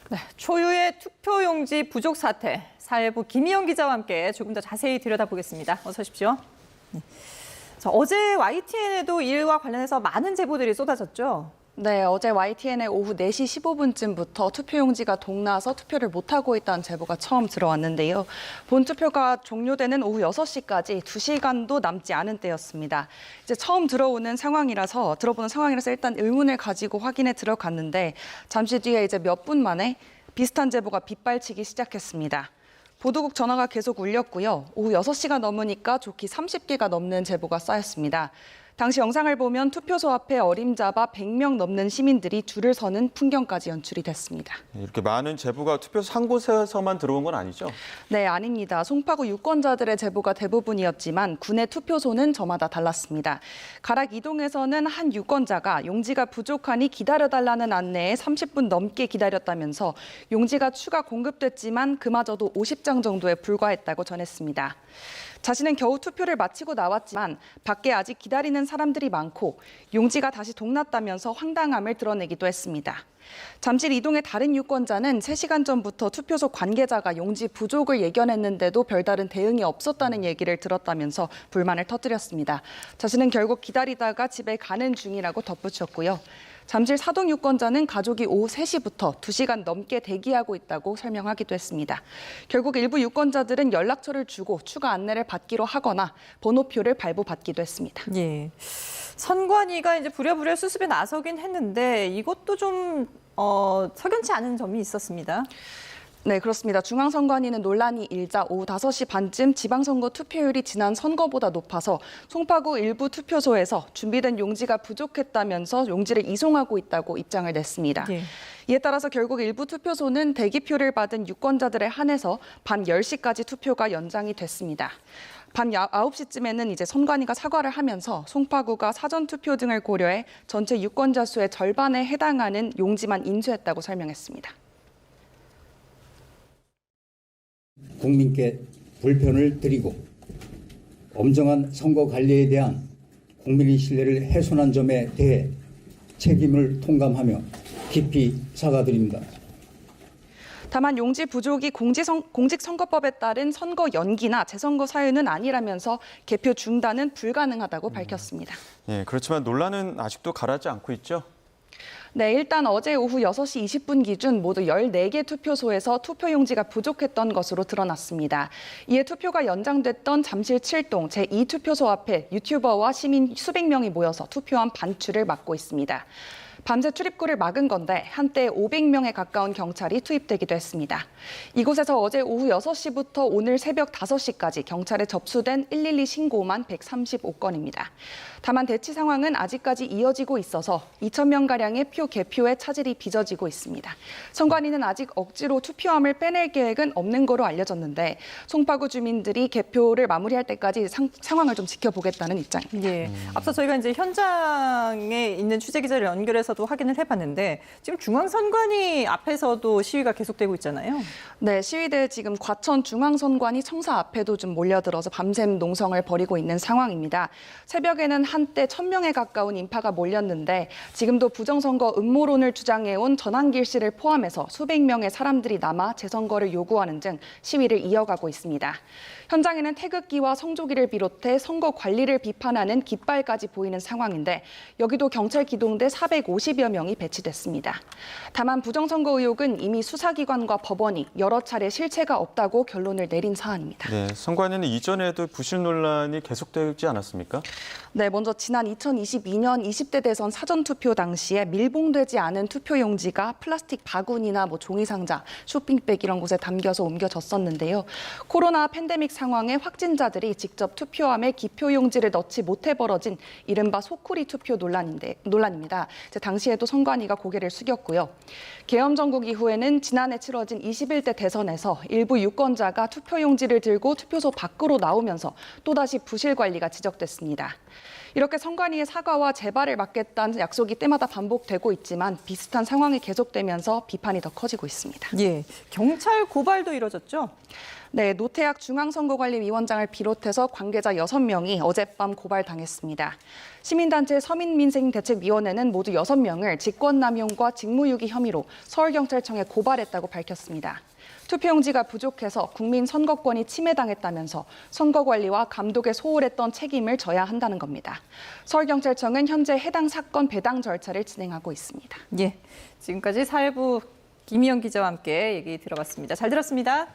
네, 초유의 투표용지 부족 사태, 사회부 김희영 기자와 함께 조금 더 자세히 들여다보겠습니다. 어서 오십시오. 자, 어제 YTN에도 이 일과 관련해서 많은 제보들이 쏟아졌죠? 네, 어제 YTN에 오후 4시 15분쯤부터 투표용지가 동나서 투표를 못하고 있다는 제보가 처음 들어왔는데요. 본투표가 종료되는 오후 6시까지 2시간도 남지 않은 때였습니다. 이제 처음 들어보는 상황이라서 일단 의문을 가지고 확인에 들어갔는데 잠시 뒤에 이제 몇 분 만에 비슷한 제보가 빗발치기 시작했습니다. 보도국 전화가 계속 울렸고요. 오후 6시가 넘으니까 좋기 30개가 넘는 제보가 쌓였습니다. 당시 영상을 보면 투표소 앞에 어림잡아 100명 넘는 시민들이 줄을 서는 풍경까지 연출이 됐습니다. 이렇게 많은 제보가 투표소 한 곳에서만 들어온 건 아니죠? 네, 아닙니다. 송파구 유권자들의 제보가 대부분이었지만 군의 투표소는 저마다 달랐습니다. 가락 이동에서는 한 유권자가 용지가 부족하니 기다려달라는 안내에 30분 넘게 기다렸다면서 용지가 추가 공급됐지만 그마저도 50장 정도에 불과했다고 전했습니다. 자신은 겨우 투표를 마치고 나왔지만 밖에 아직 기다리는 사람들이 많고 용지가 다시 동났다면서 황당함을 드러내기도 했습니다. 잠실 이동의 다른 유권자는 3시간 전부터 투표소 관계자가 용지 부족을 예견했는데도 별다른 대응이 없었다는 얘기를 들었다면서 불만을 터뜨렸습니다. 자신은 결국 기다리다가 집에 가는 중이라고 덧붙였고요. 잠실 사동 유권자는 가족이 오후 3시부터 2시간 넘게 대기하고 있다고 설명하기도 했습니다. 결국 일부 유권자들은 연락처를 주고 추가 안내를 받기로 하거나 번호표를 발부받기도 했습니다. 예. 선관위가 이제 부랴부랴 수습에 나서긴 했는데 이것도 좀 석연치 않은 점이 있었습니다. 네, 그렇습니다. 중앙선관위는 논란이 일자 오후 5시 반쯤 지방선거 투표율이 지난 선거보다 높아서 송파구 일부 투표소에서 준비된 용지가 부족했다면서 용지를 이송하고 있다고 입장을 냈습니다. 예. 이에 따라서 결국 일부 투표소는 대기표를 받은 유권자들에 한해서 밤 10시까지 투표가 연장이 됐습니다. 밤 9시쯤에는 이제 선관위가 사과를 하면서 송파구가 사전투표 등을 고려해 전체 유권자 수의 절반에 해당하는 용지만 인수했다고 설명했습니다. 국민께 불편을 드리고 엄정한 선거 관리에 대한 국민의 신뢰를 훼손한 점에 대해 책임을 통감하며 깊이 사과드립니다. 다만 용지 부족이 공직선거법에 따른 선거 연기나 재선거 사유는 아니라면서 개표 중단은 불가능하다고 밝혔습니다. 예, 그렇지만 논란은 아직도 가라앉지 않고 있죠? 네, 일단 어제 오후 6시 20분 기준 모두 14개 투표소에서 투표용지가 부족했던 것으로 드러났습니다. 이에 투표가 연장됐던 잠실 7동 제2투표소 앞에 유튜버와 시민 수백 명이 모여서 투표함 반출을 막고 있습니다. 밤새 출입구를 막은 건데 한때 500명에 가까운 경찰이 투입되기도 했습니다. 이곳에서 어제 오후 6시부터 오늘 새벽 5시까지 경찰에 접수된 112 신고만 135건입니다. 다만 대치 상황은 아직까지 이어지고 있어서 2,000명가량의 표 개표에 차질이 빚어지고 있습니다. 선관위는 아직 억지로 투표함을 빼낼 계획은 없는 거로 알려졌는데 송파구 주민들이 개표를 마무리할 때까지 상황을 좀 지켜보겠다는 입장입니다. 예. 앞서 저희가 이제 현장에 있는 취재기자를 연결해서도 확인을 해봤는데 지금 중앙선관위 앞에서도 시위가 계속되고 있잖아요. 네, 시위대 지금 과천 중앙선관위 청사 앞에도 좀 몰려들어서 밤샘 농성을 벌이고 있는 상황입니다. 새벽에는 한때 1,000명에 가까운 인파가 몰렸는데 지금도 부정선거 음모론을 주장해온 전한길 씨를 포함해서 수백 명의 사람들이 남아 재선거를 요구하는 등 시위를 이어가고 있습니다. 현장에는 태극기와 성조기를 비롯해 선거 관리를 비판하는 깃발까지 보이는 상황인데 여기도 경찰 기동대 450여 명이 배치됐습니다. 다만 부정선거 의혹은 이미 수사기관과 법원이 여러 차례 실체가 없다고 결론을 내린 사안입니다. 네, 선관위는 이전에도 부실 논란이 계속되지 않았습니까? 네, 먼저 지난 2022년 20대 대선 사전투표 당시에 밀봉되지 않은 투표용지가 플라스틱 바구니나 종이상자, 쇼핑백 이런 곳에 담겨서 옮겨졌었는데요. 코로나 팬데믹 상황에 확진자들이 직접 투표함에 기표용지를 넣지 못해 벌어진 이른바 소쿠리 투표 논란입니다. 당시에도 선관위가 고개를 숙였고요. 계엄 전국 이후에는 지난해 치러진 21대 대선에서 일부 유권자가 투표용지를 들고 투표소 밖으로 나오면서 또다시 부실 관리가 지적됐습니다. 이렇게 선관위의 사과와 재발을 막겠다는 약속이 때마다 반복되고 있지만 비슷한 상황이 계속되면서 비판이 더 커지고 있습니다. 예. 경찰 고발도 이뤄졌죠? 네, 노태학 중앙선거관리위원장을 비롯해서 관계자 6명이 어젯밤 고발당했습니다. 시민단체 서민민생대책위원회는 모두 6명을 직권남용과 직무유기 혐의로 서울경찰청에 고발했다고 밝혔습니다. 투표용지가 부족해서 국민 선거권이 침해당했다면서 선거관리와 감독에 소홀했던 책임을 져야 한다는 겁니다. 서울경찰청은 현재 해당 사건 배당 절차를 진행하고 있습니다. 예, 지금까지 사회부 김희영 기자와 함께 얘기 들어봤습니다. 잘 들었습니다.